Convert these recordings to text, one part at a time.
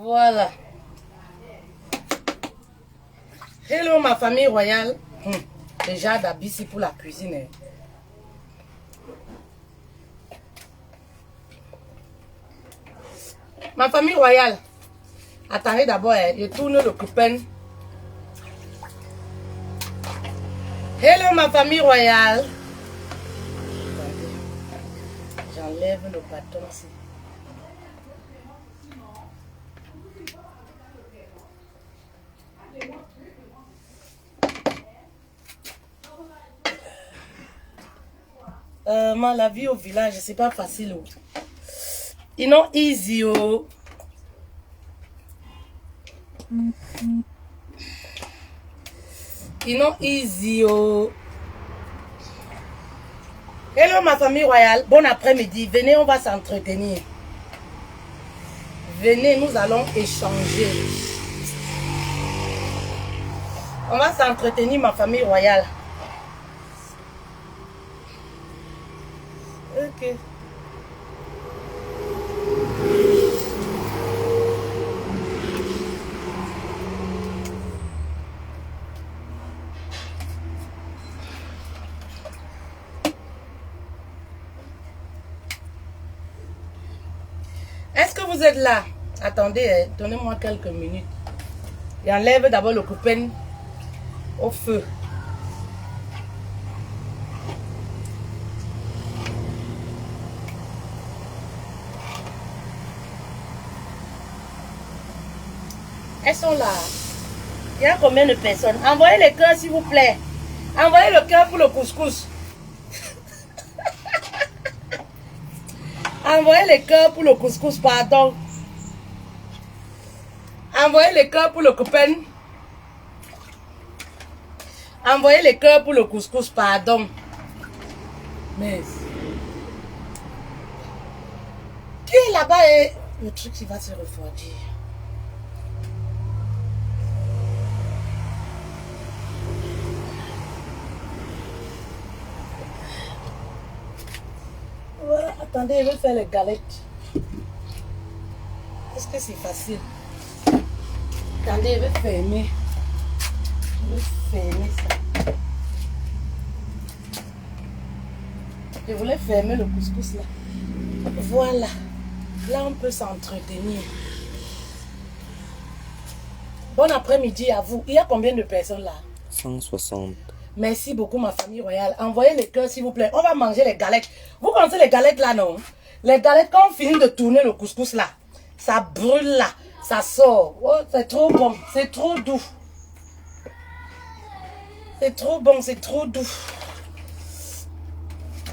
Voilà. Hello ma famille royale. Déjà d'habits ici pour la cuisine. Ma famille royale. Attendez d'abord, je tourne le coupon. Hello ma famille royale. J'enlève le bâton ici. La vie au village, c'est pas facile. It's not easy. It's not easy. Hello ma famille royale, bon après-midi. Venez, on va s'entretenir. Venez, nous allons échanger. On va s'entretenir ma famille royale. Ok. Est-ce que vous êtes là? Attendez, donnez-moi quelques minutes. J'enlève d'abord le coupon au feu. Elles sont là. Il y a combien de personnes? Envoyez les cœurs s'il vous plaît. Envoyez le cœur pour le couscous. Envoyez les cœurs pour le couscous, pardon. Envoyez les cœurs pour le coupon. Envoyez les cœurs pour le couscous, pardon. Mais qui est là-bas et le truc qui va se refroidir. Voilà, attendez, je vais faire les galettes. Est-ce que c'est facile? Attendez, je vais fermer. Je vais fermer ça. Je voulais fermer le couscous là. Voilà. Là, on peut s'entretenir. Bon après-midi à vous. Il y a combien de personnes là? 160. Merci beaucoup ma famille royale. Envoyez les cœurs s'il vous plaît. On va manger les galettes. Vous connaissez les galettes là, non? Les galettes, quand on finit de tourner le couscous là, ça brûle là, ça sort. Oh, c'est trop bon, c'est trop doux. C'est trop bon, c'est trop doux.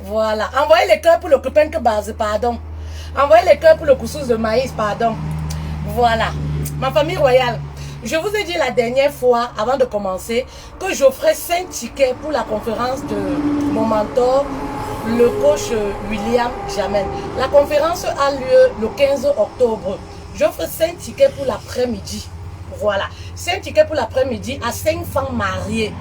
Voilà. Envoyez les cœurs pour le copain que base, pardon. Envoyez les cœurs pour le couscous de maïs, pardon. Voilà. Ma famille royale. Je vous ai dit la dernière fois, avant de commencer, que j'offrais 5 tickets pour la conférence de mon mentor, le coach William Jamel. La conférence a lieu le 15 octobre. J'offre 5 tickets pour l'après-midi. Voilà. 5 tickets pour l'après-midi à 5 femmes mariées.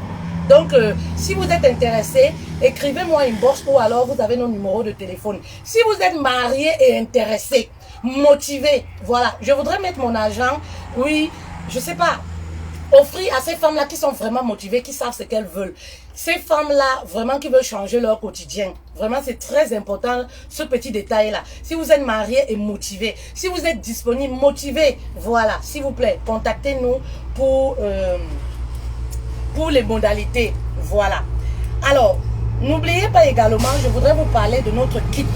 Donc, si vous êtes intéressé, écrivez-moi inbox ou alors vous avez nos numéros de téléphone. Si vous êtes marié et intéressé, motivé, voilà. Je voudrais mettre mon argent, oui, je sais pas, offrir à ces femmes-là qui sont vraiment motivées, qui savent ce qu'elles veulent. Ces femmes-là, vraiment, qui veulent changer leur quotidien. Vraiment, c'est très important, ce petit détail-là. Si vous êtes marié et motivé, si vous êtes disponible, motivé, voilà, s'il vous plaît, contactez-nous pour les modalités. Voilà. Alors, n'oubliez pas également, je voudrais vous parler de notre kit.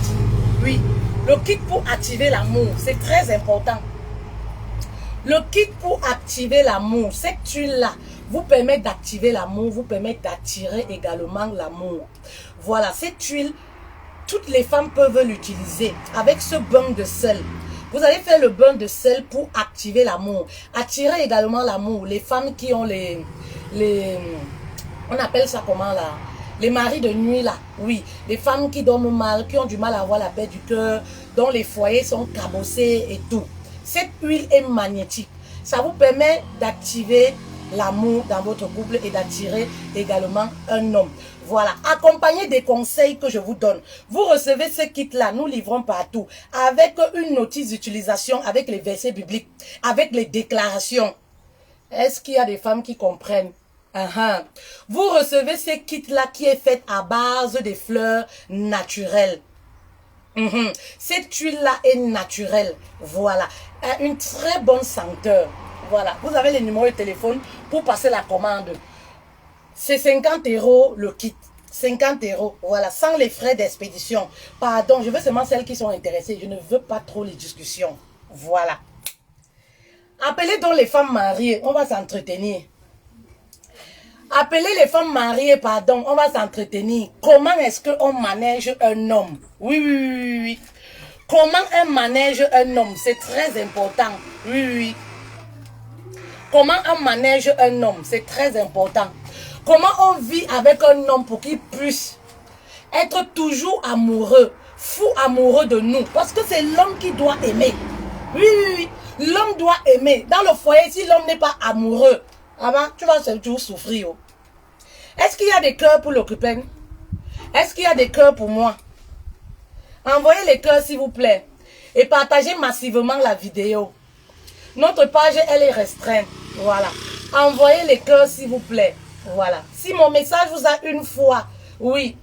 Oui, le kit pour activer l'amour, c'est très important. Le kit pour activer l'amour, cette huile-là vous permet d'activer l'amour, vous permet d'attirer également l'amour. Voilà, cette huile, toutes les femmes peuvent l'utiliser avec ce bain de sel. Vous allez faire le bain de sel pour activer l'amour. Attirer également l'amour. Les femmes qui ont on appelle ça comment là? Les maris de nuit là. Oui, les femmes qui dorment mal, qui ont du mal à avoir la paix du cœur, dont les foyers sont cabossés et tout. Cette huile est magnétique. Ça vous permet d'activer l'amour dans votre couple et d'attirer également un homme. Voilà, accompagné des conseils que je vous donne. Vous recevez ce kit-là, nous livrons partout, avec une notice d'utilisation, avec les versets bibliques, avec les déclarations. Est-ce qu'il y a des femmes qui comprennent? Vous recevez ce kit-là qui est fait à base des fleurs naturelles. Cette huile-là est naturelle. Voilà, une très bonne senteur. Voilà, vous avez les numéros de téléphone pour passer la commande. C'est 50 € le kit. 50 €, voilà, sans les frais d'expédition. Pardon, je veux seulement celles qui sont intéressées. Je ne veux pas trop les discussions. Voilà. Appelez donc les femmes mariées, on va s'entretenir. Appelez les femmes mariées, pardon, on va s'entretenir. Comment est-ce qu'on manège un homme? Oui. Comment on manège un homme? C'est très important. Oui. Comment on manège un homme? C'est très important. Comment on vit avec un homme pour qu'il puisse être toujours amoureux, fou amoureux de nous? Parce que c'est l'homme qui doit aimer. Oui. L'homme doit aimer. Dans le foyer, si l'homme n'est pas amoureux, tu vas toujours souffrir. Est-ce qu'il y a des cœurs pour l'occupant? Est-ce qu'il y a des cœurs pour moi? Envoyez les cœurs s'il vous plaît. Et partagez massivement la vidéo. Notre page, elle est restreinte. Voilà. Envoyez les cœurs s'il vous plaît. Voilà. Si mon message vous a une fois, oui,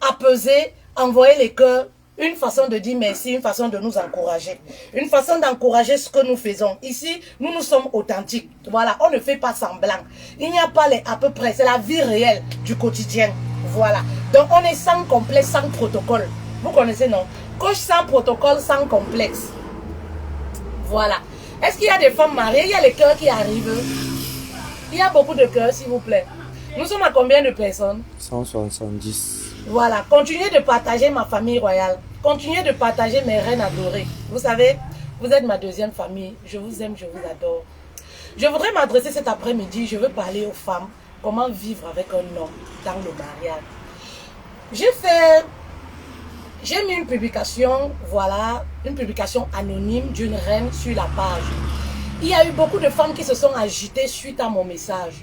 apaisé, envoyez les cœurs. Une façon de dire merci, une façon de nous encourager. Une façon d'encourager ce que nous faisons. Ici, nous sommes authentiques. Voilà, on ne fait pas semblant. Il n'y a pas les à peu près. C'est la vie réelle du quotidien. Voilà. Donc, on est sans complexe, sans protocole. Vous connaissez, non? Coach sans protocole, sans complexe. Voilà. Est-ce qu'il y a des femmes mariées? Il y a les cœurs qui arrivent. Il y a beaucoup de cœurs, s'il vous plaît. Nous sommes à combien de personnes? 170. Voilà, continuez de partager ma famille royale. Continuez de partager mes reines adorées. Vous savez, vous êtes ma deuxième famille. Je vous aime, je vous adore. Je voudrais m'adresser cet après-midi. Je veux parler aux femmes. Comment vivre avec un homme dans le mariage. J'ai mis une publication, voilà, une publication anonyme d'une reine sur la page. Il y a eu beaucoup de femmes qui se sont agitées suite à mon message.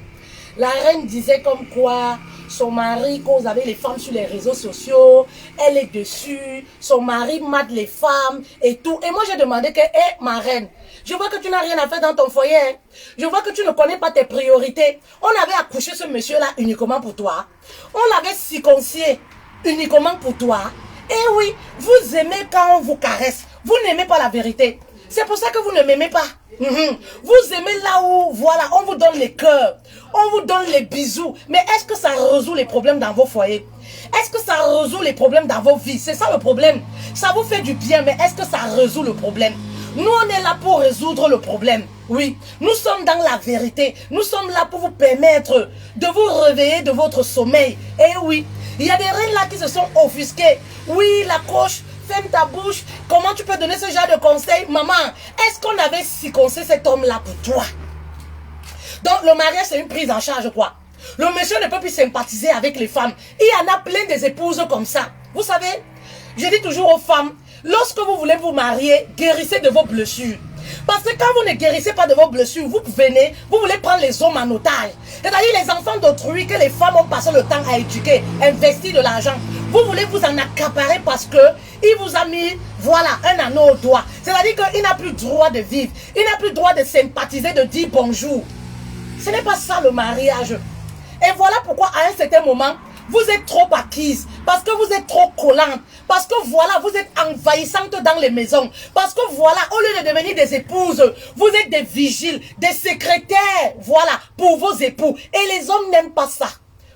La reine disait comme quoi son mari cause avec les femmes sur les réseaux sociaux, elle est dessus, son mari mate les femmes et tout. Et moi j'ai demandé que, ma reine, je vois que tu n'as rien à faire dans ton foyer, hein. Je vois que tu ne connais pas tes priorités. On avait accouché ce monsieur-là uniquement pour toi. On l'avait circoncisé uniquement pour toi. Et oui, vous aimez quand on vous caresse. Vous n'aimez pas la vérité. C'est pour ça que vous ne m'aimez pas. Vous aimez là où, voilà, on vous donne les cœurs, on vous donne les bisous. Mais est-ce que ça résout les problèmes dans vos foyers? Est-ce que ça résout les problèmes dans vos vies? C'est ça le problème. Ça vous fait du bien, mais est-ce que ça résout le problème? Nous, on est là pour résoudre le problème. Oui, nous sommes dans la vérité. Nous sommes là pour vous permettre de vous réveiller de votre sommeil. Et oui, il y a des reines là qui se sont offusquées. Oui, la coche, ferme ta bouche. Comment tu peux donner ce genre de conseils? Maman, est-ce qu'on avait circoncisé cet homme-là pour toi? Donc, le mariage, c'est une prise en charge, quoi. Le monsieur ne peut plus sympathiser avec les femmes. Il y en a plein des épouses comme ça. Vous savez, je dis toujours aux femmes, lorsque vous voulez vous marier, guérissez de vos blessures. Parce que quand vous ne guérissez pas de vos blessures, vous venez, vous voulez prendre les hommes en otage. C'est-à-dire les enfants d'autrui que les femmes ont passé le temps à éduquer, investir de l'argent. Vous voulez vous en accaparer parce que il vous a mis, voilà, un anneau au doigt. C'est-à-dire qu'il n'a plus droit de vivre. Il n'a plus droit de sympathiser, de dire bonjour. Ce n'est pas ça le mariage. Et voilà pourquoi à un certain moment, vous êtes trop acquises, parce que vous êtes trop collantes, parce que voilà, vous êtes envahissantes dans les maisons, parce que voilà, au lieu de devenir des épouses, vous êtes des vigiles, des secrétaires, voilà, pour vos époux. Et les hommes n'aiment pas ça.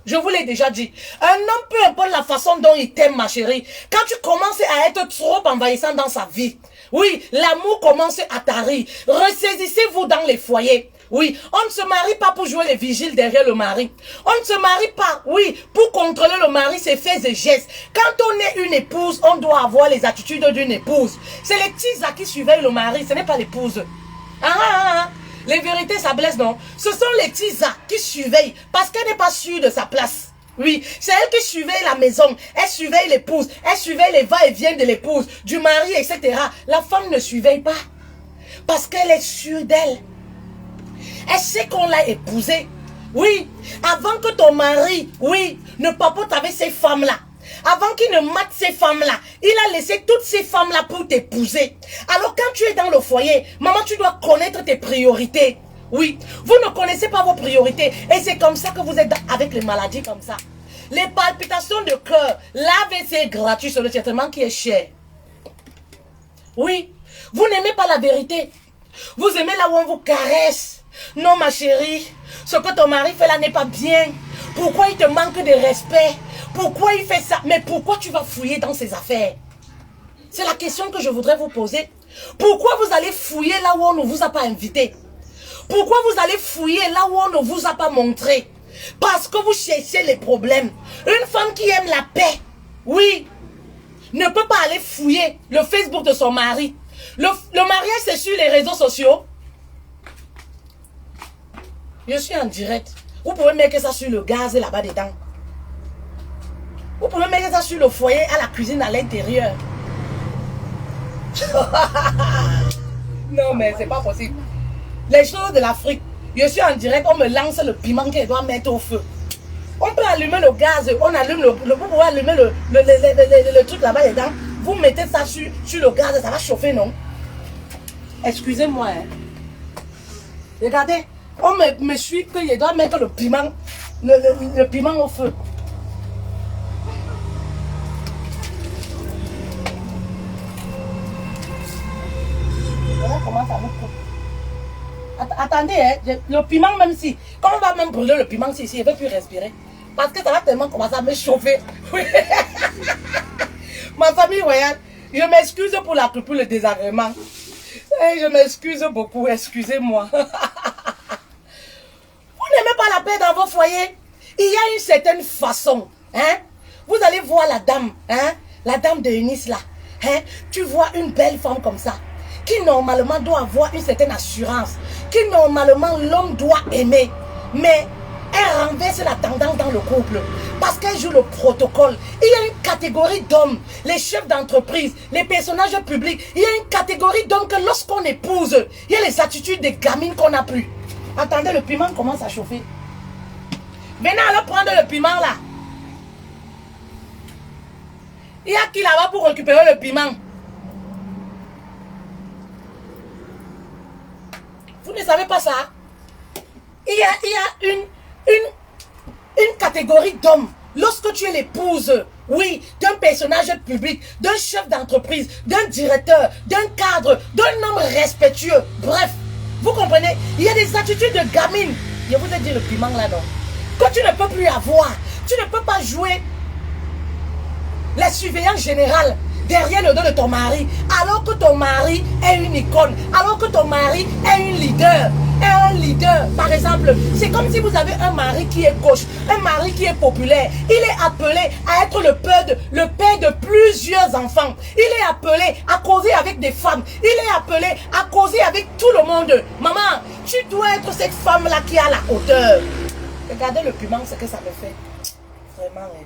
Je vous l'ai déjà dit. Un homme, peu importe la façon dont il t'aime, ma chérie, quand tu commences à être trop envahissant dans sa vie, oui, l'amour commence à tarir. Ressaisissez-vous dans les foyers. Oui, on ne se marie pas pour jouer les vigiles derrière le mari. On ne se marie pas, oui, pour contrôler le mari, ses faits et gestes. Quand on est une épouse, on doit avoir les attitudes d'une épouse. C'est les tisas qui surveillent le mari, ce n'est pas l'épouse. Les vérités, ça blesse, non? Ce sont les tisas qui surveillent parce qu'elle n'est pas sûre de sa place. Oui, c'est elle qui surveille la maison, elle surveille l'épouse, elle surveille les va-et-vient de l'épouse, du mari, etc. La femme ne surveille pas parce qu'elle est sûre d'elle. Elle sait qu'on l'a épousée. Oui, avant que ton mari, oui, ne papote avec ces femmes-là, avant qu'il ne mate ces femmes-là, il a laissé toutes ces femmes-là pour t'épouser. Alors quand tu es dans le foyer, maman, tu dois connaître tes priorités. Oui, vous ne connaissez pas vos priorités. Et c'est comme ça que vous êtes avec les maladies comme ça. Les palpitations de cœur, l'AVC est gratuit sur le traitement qui est cher. Oui, vous n'aimez pas la vérité. Vous aimez là où on vous caresse. Non ma chérie, ce que ton mari fait là n'est pas bien. Pourquoi il te manque de respect? Pourquoi il fait ça? Mais pourquoi tu vas fouiller dans ses affaires? C'est la question que je voudrais vous poser. Pourquoi vous allez fouiller là où on ne vous a pas invité? Pourquoi vous allez fouiller là où on ne vous a pas montré? Parce que vous cherchez les problèmes. Une femme qui aime la paix, oui, ne peut pas aller fouiller le Facebook de son mari. Le mariage, c'est sur les réseaux sociaux. Je suis en direct. Vous pouvez mettre ça sur le gaz là-bas dedans. Vous pouvez mettre ça sur le foyer, à la cuisine, à l'intérieur. Non, mais c'est pas possible. Les choses de l'Afrique. Je suis en direct, on me lance le piment qu'elle doit mettre au feu. On peut allumer le gaz, on allume vous pouvez allumer le truc là-bas dedans. Vous mettez ça sur le gaz, ça va chauffer, non? Excusez-moi. Hein. Regardez, on me suit que je dois mettre le piment, le piment au feu. Voilà comment ça me coupe. Attendez, hein, le piment, même si, quand on va même brûler le piment, si je ne vais plus respirer. Parce que ça va tellement commencer à me chauffer. Oui. Ma famille royale, je m'excuse pour le désagrément. Et je m'excuse beaucoup, excusez-moi. Vous n'aimez pas la paix dans vos foyers? Il y a une certaine façon. Hein? Vous allez voir la dame, hein? La dame de Eunice là. Hein? Tu vois une belle femme comme ça, qui normalement doit avoir une certaine assurance, qui normalement l'homme doit aimer. Mais elle renverse la tendance dans le couple parce qu'elle joue le protocole. Il y a une catégorie d'hommes, les chefs d'entreprise, les personnages publics. Il y a une catégorie d'hommes que lorsqu'on épouse, il y a les attitudes des gamines qu'on n'a plus. Attendez, le piment commence à chauffer. Venez alors prendre le piment là. Il y a qui là-bas pour récupérer le piment? Vous ne savez pas ça? Il y a une catégorie d'hommes. Lorsque tu es l'épouse, oui, d'un personnage public, d'un chef d'entreprise, d'un directeur, d'un cadre, d'un homme respectueux. Bref, vous comprenez? Il y a des attitudes de gamine. Je vous ai dit le piment là, non? Que tu ne peux plus avoir. Tu ne peux pas jouer la surveillance générale derrière le dos de ton mari, alors que ton mari est une icône, alors que ton mari est une leader. Un leader, par exemple, c'est comme si vous avez un mari qui est gauche, un mari qui est populaire. Il est appelé à être le père de plusieurs enfants. Il est appelé à causer avec des femmes. Il est appelé à causer avec tout le monde. Maman, tu dois être cette femme-là qui a la hauteur. Regardez le piment, ce que ça me fait. Vraiment, hein.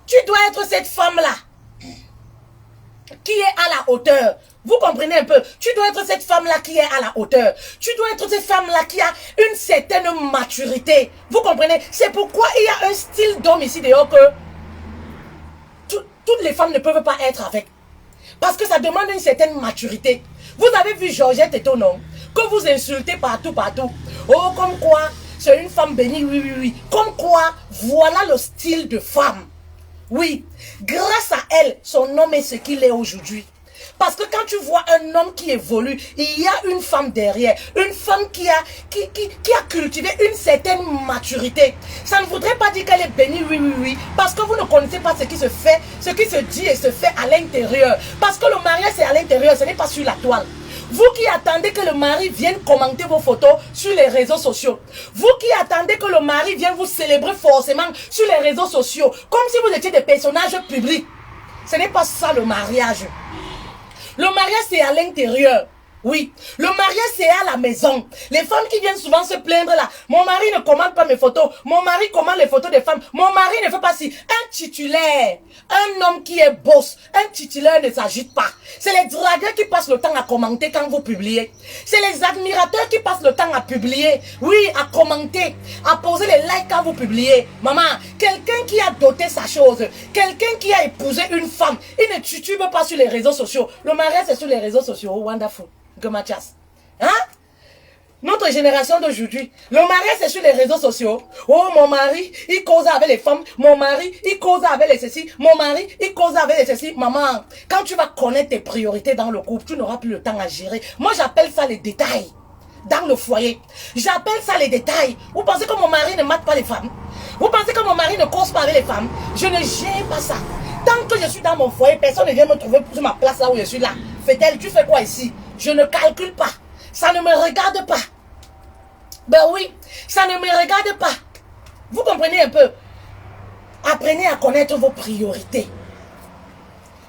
Tu dois être cette femme-là qui est à la hauteur. Vous comprenez un peu? Tu dois être cette femme-là qui est à la hauteur. Tu dois être cette femme-là qui a une certaine maturité. Vous comprenez? C'est pourquoi il y a un style d'homme ici dehors que toutes les femmes ne peuvent pas être avec. Parce que ça demande une certaine maturité. Vous avez vu Georgette et non? Que vous insultez partout. Oh, comme quoi, c'est une femme bénie, oui. Comme quoi, voilà le style de femme. Oui, grâce à elle, son homme est ce qu'il est aujourd'hui. Parce que quand tu vois un homme qui évolue, il y a une femme derrière. Une femme qui a cultivé une certaine maturité. Ça ne voudrait pas dire qu'elle est bénie, oui. Parce que vous ne connaissez pas ce qui se fait, ce qui se dit et se fait à l'intérieur. Parce que le mariage, c'est à l'intérieur, ce n'est pas sur la toile. Vous qui attendez que le mari vienne commenter vos photos sur les réseaux sociaux. Vous qui attendez que le mari vienne vous célébrer forcément sur les réseaux sociaux. Comme si vous étiez des personnages publics. Ce n'est pas ça le mariage. Le mariage, c'est à l'intérieur. Oui, le mariage c'est à la maison. Les femmes qui viennent souvent se plaindre là, mon mari ne commande pas mes photos, mon mari commande les photos des femmes, mon mari ne fait pas ci. Un titulaire, un homme qui est boss, un titulaire ne s'agite pas. C'est les dragueurs qui passent le temps à commenter quand vous publiez. C'est les admirateurs qui passent le temps à publier, oui, à commenter, à poser les likes quand vous publiez. Maman, quelqu'un qui a doté sa chose, quelqu'un qui a épousé une femme, il ne titube pas sur les réseaux sociaux. Le mariage c'est sur les réseaux sociaux, wonderful. Mathias. Hein? Notre génération d'aujourd'hui, le mariage c'est sur les réseaux sociaux. Oh, mon mari, il cause avec les femmes. Mon mari, il cause avec les ceci. Mon mari, il cause avec les ceci. Maman, quand tu vas connaître tes priorités dans le couple, tu n'auras plus le temps à gérer. Moi, j'appelle ça les détails. Dans le foyer. J'appelle ça les détails. Vous pensez que mon mari ne mate pas les femmes? Vous pensez que mon mari ne cause pas avec les femmes? Je ne gère pas ça. Tant que je suis dans mon foyer, personne ne vient me trouver sur ma place là où je suis là. Fait-elle, tu fais quoi ici? Je ne calcule pas. Ça ne me regarde pas. Ben oui, ça ne me regarde pas. Vous comprenez un peu? Apprenez à connaître vos priorités.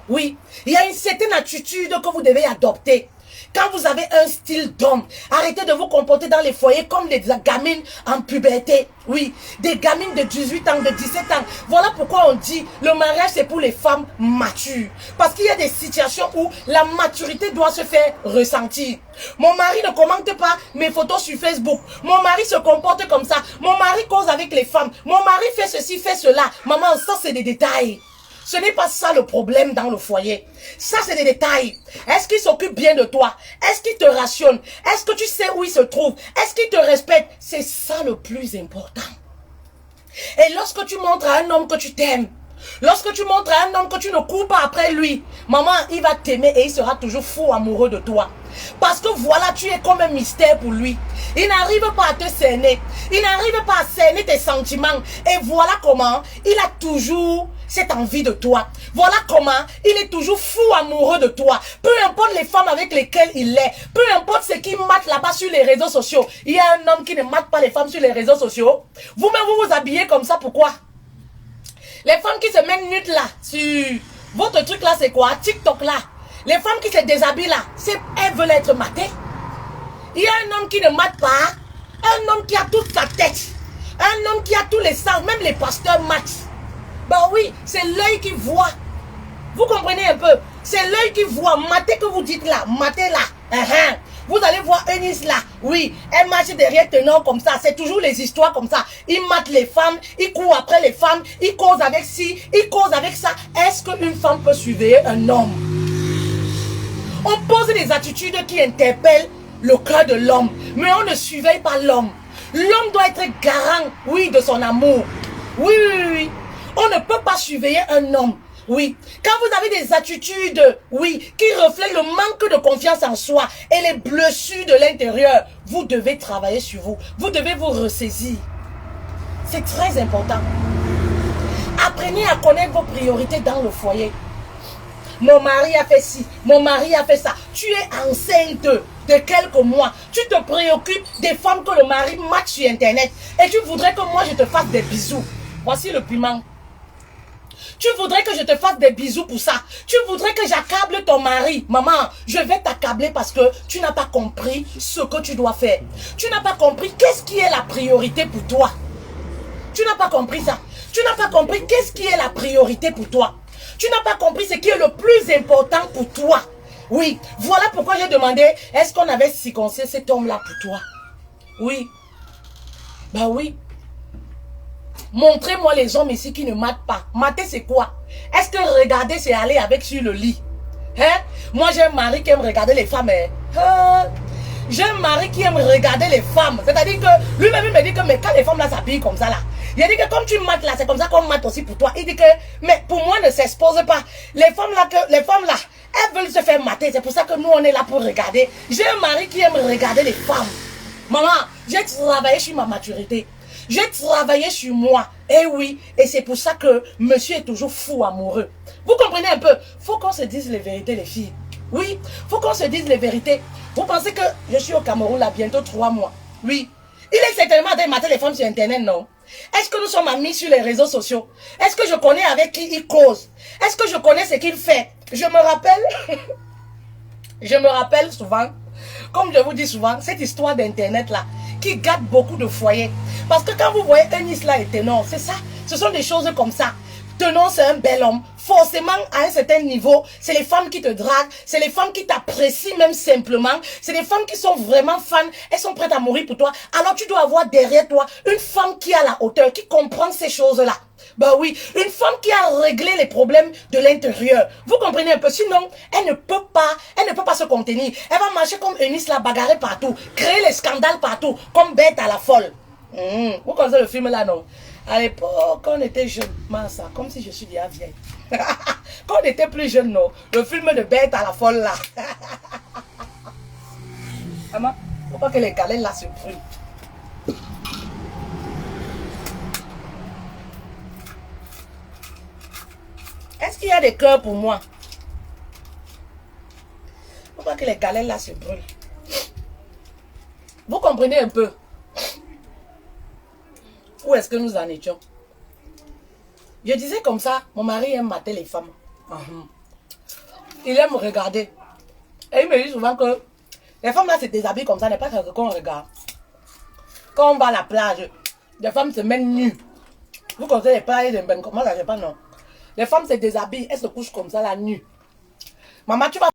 Oui, il y a une certaine attitude que vous devez adopter. Quand vous avez un style d'homme, arrêtez de vous comporter dans les foyers comme des gamines en puberté. Oui, des gamines de 18 ans, de 17 ans. Voilà pourquoi on dit le mariage c'est pour les femmes matures. Parce qu'il y a des situations où la maturité doit se faire ressentir. Mon mari ne commente pas mes photos sur Facebook. Mon mari se comporte comme ça. Mon mari cause avec les femmes. Mon mari fait ceci, fait cela. Maman, ça c'est des détails. Ce n'est pas ça le problème dans le foyer. Ça, c'est des détails. Est-ce qu'il s'occupe bien de toi? Est-ce qu'il te rationne? Est-ce que tu sais où il se trouve? Est-ce qu'il te respecte? C'est ça le plus important. Et lorsque tu montres à un homme que tu t'aimes, lorsque tu montres à un homme que tu ne cours pas après lui, maman, il va t'aimer et il sera toujours fou amoureux de toi. Parce que voilà, tu es comme un mystère pour lui. Il n'arrive pas à te cerner. Il n'arrive pas à cerner tes sentiments. Et voilà comment il a toujours cette envie de toi. Voilà comment il est toujours fou amoureux de toi. Peu importe les femmes avec lesquelles il est. Peu importe ce qu'il mate là-bas sur les réseaux sociaux. Il y a un homme qui ne mate pas les femmes sur les réseaux sociaux. Vous-même, vous vous habillez comme ça, pourquoi? Les femmes qui se mettent nudes là, sur votre truc là, c'est quoi? TikTok là. Les femmes qui se déshabillent là, elles veulent être matées. Il y a un homme qui ne mate pas. Un homme qui a toute sa tête. Un homme qui a tous les sens. Même les pasteurs matent. Ben oui, c'est l'œil qui voit. Vous comprenez un peu? C'est l'œil qui voit. Matez que vous dites là. Matez là. Vous allez voir Eunice là. Oui, elle marche derrière tenant comme ça. C'est toujours les histoires comme ça. Il mate les femmes. Il court après les femmes. Il cause avec ci. Il cause avec ça. Est-ce qu'une femme peut surveiller un homme? On pose des attitudes qui interpellent le cœur de l'homme. Mais on ne surveille pas l'homme. L'homme doit être garant, oui, de son amour. Oui, oui, oui. On ne peut pas surveiller un homme. Oui. Quand vous avez des attitudes, oui, qui reflètent le manque de confiance en soi et les blessures de l'intérieur, vous devez travailler sur vous. Vous devez vous ressaisir. C'est très important. Apprenez à connaître vos priorités dans le foyer. Mon mari a fait ci, mon mari a fait ça. Tu es enceinte de quelques mois. Tu te préoccupes des femmes que le mari mate sur Internet. Et tu voudrais que moi je te fasse des bisous. Voici le piment. Tu voudrais que je te fasse des bisous pour ça. Tu voudrais que j'accable ton mari. Maman, je vais t'accabler parce que tu n'as pas compris ce que tu dois faire. Tu n'as pas compris qu'est-ce qui est la priorité pour toi. Tu n'as pas compris ça. Tu n'as pas compris qu'est-ce qui est la priorité pour toi. Tu n'as pas compris ce qui est le plus important pour toi. Oui, voilà pourquoi j'ai demandé, est-ce qu'on avait circoncis cet homme-là pour toi? Oui. Bah oui. Montrez-moi les hommes ici qui ne matent pas. Mater, c'est quoi? Est-ce que regarder, c'est aller avec sur le lit? Hein? Moi, j'ai un mari qui aime regarder les femmes. J'ai un mari qui aime regarder les femmes. C'est-à-dire que lui-même, il me dit que mais quand les femmes là s'habillent comme ça là, il a dit que comme tu mates là, c'est comme ça qu'on mate aussi pour toi. Il dit que, mais pour moi, ne s'expose pas. Les femmes là, elles veulent se faire mater. C'est pour ça que nous, on est là pour regarder. J'ai un mari qui aime regarder les femmes. Maman, j'ai travaillé sur ma maturité. J'ai travaillé sur moi. Eh oui, et c'est pour ça que monsieur est toujours fou amoureux. Vous comprenez un peu? Faut qu'on se dise les vérités, les filles. Oui, faut qu'on se dise les vérités. Vous pensez que je suis au Cameroun là, bientôt 3 mois? Oui. Il est certainement en train de mater les femmes sur Internet, non? Est-ce que nous sommes amis sur les réseaux sociaux? Est-ce que je connais avec qui il cause? Est-ce que je connais ce qu'il fait? Je me rappelle souvent, comme je vous dis souvent, cette histoire d'internet là, qui gâte beaucoup de foyers. Parce que quand vous voyez un Isla et Ténor, c'est ça, ce sont des choses comme ça. Ténor, c'est un bel homme. Forcément, à un certain niveau, c'est les femmes qui te draguent, c'est les femmes qui t'apprécient même simplement, c'est les femmes qui sont vraiment fans, elles sont prêtes à mourir pour toi. Alors tu dois avoir derrière toi une femme qui a la hauteur, qui comprend ces choses-là. Bah oui, une femme qui a réglé les problèmes de l'intérieur. Vous comprenez un peu, sinon, elle ne peut pas se contenir. Elle va marcher comme une Isla, bagarrer partout, créer les scandales partout, comme bête à la folle. Vous connaissez le film là, non? À l'époque, quand on était jeune, ça, comme si je suis déjà vieille. Quand on était plus jeune, non? Le film de bête à la folle là. Maman, faut pas que les calènes là se brûlent. Est-ce qu'il y a des cœurs pour moi? Faut pas que les calènes là se brûlent. Vous comprenez un peu? Où est-ce que nous en étions? Je disais comme ça, mon mari aime mater les femmes. Il aime regarder. Et il me dit souvent que les femmes là se déshabillent comme ça, n'est pas quelque qu'on regarde. Quand on va à la plage, les femmes se mettent nues. Vous connaissez les plages de Ben, comment ça, je sais pas, non. Les femmes se déshabillent, elles se couchent comme ça, la nuit. Maman, tu vas